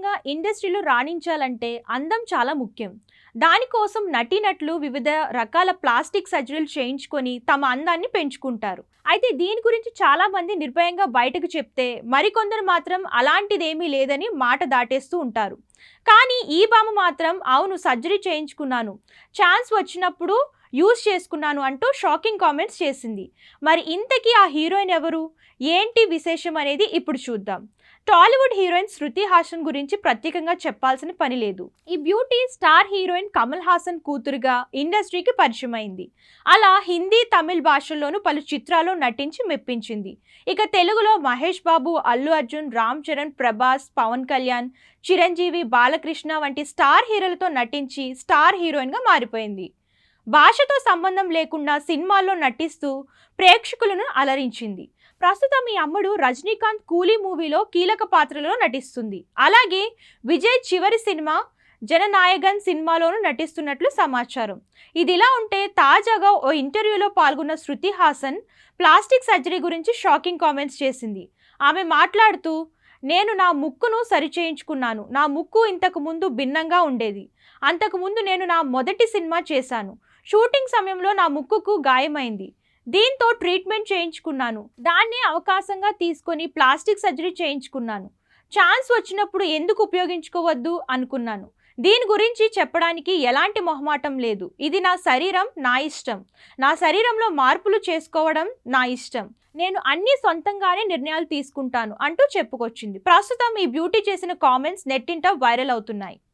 సాధారణంగా ఇండస్ట్రీలో రాణించాలంటే అందం చాలా ముఖ్యం. దానికోసం నటీనటులు వివిధ రకాల ప్లాస్టిక్ సర్జరీలు చేయించుకొని తమ అందాన్ని పెంచుకుంటారు. అయితే దీని గురించి చాలా మంది నిర్భయంగా బయటకు చెప్తే, మరికొందరు మాత్రం అలాంటిదేమీ లేదని మాట దాటేస్తూ ఉంటారు. కానీ ఈ భామ మాత్రం అవును, సర్జరీ చేయించుకున్నాను, ఛాన్స్ వచ్చినప్పుడు యూజ్ చేసుకున్నాను అంటూ షాకింగ్ కామెంట్స్ చేసింది. మరి ఇంతకీ ఆ హీరోయిన్ ఎవరు, ఏంటి విశేషం అనేది ఇప్పుడు చూద్దాం. టాలీవుడ్ హీరోయిన్ శృతి హాసన్ గురించి ప్రత్యేకంగా చెప్పాల్సిన పని లేదు. ఈ beauty star heroine Kamal Haasan కూతురుగా ఇండస్ట్రీకి పరిచయం అయింది. అలా హిందీ, తమిళ్ భాషల్లోనూ పలు చిత్రాల్లో నటించి మెప్పించింది. ఇక తెలుగులో మహేష్ బాబు, అల్లు అర్జున్, రామ్ చరణ్, ప్రభాస్, పవన్ కళ్యాణ్, చిరంజీవి, బాలకృష్ణ వంటి స్టార్ హీరోలతో నటించి స్టార్ హీరోయిన్గా మారిపోయింది. భాషతో సంబంధం లేకుండా సినిమాల్లో నటిస్తూ ప్రేక్షకులను అలరించింది. ప్రస్తుతం ఈ అమ్మడు రజనీకాంత్ కూలీ మూవీలో కీలక పాత్రలో నటిస్తుంది. అలాగే విజయ్ చివరి సినిమా జననాయగన్ సినిమాలోనూ నటిస్తున్నట్లు సమాచారం. ఇదిలా ఉంటే తాజాగా ఓ ఇంటర్వ్యూలో పాల్గొన్న శృతి హాసన్ ప్లాస్టిక్ సర్జరీ గురించి షాకింగ్ కామెంట్స్ చేసింది. ఆమె మాట్లాడుతూ, నేను నా ముక్కును సరిచేయించుకున్నాను. నా ముక్కు ఇంతకు ముందు భిన్నంగా ఉండేది. అంతకుముందు నేను నా మొదటి సినిమా చేశాను. షూటింగ్ సమయంలో నా ముక్కుకు గాయమైంది. దీంతో ట్రీట్మెంట్ చేయించుకున్నాను. దాన్ని అవకాశంగా తీసుకొని ప్లాస్టిక్ సర్జరీ చేయించుకున్నాను. ఛాన్స్ వచ్చినప్పుడు ఎందుకు ఉపయోగించుకోవద్దు అనుకున్నాను. దీని గురించి చెప్పడానికి ఎలాంటి మొహమాటం లేదు. ఇది నా శరీరం, నా ఇష్టం. నా శరీరంలో మార్పులు చేసుకోవడం నా ఇష్టం. నేను అన్ని సొంతంగానే నిర్ణయాలు తీసుకుంటాను అంటూ చెప్పుకొచ్చింది. ప్రస్తుతం ఈ బ్యూటీ చేసిన కామెంట్స్ నెట్టింట వైరల్ అవుతున్నాయి.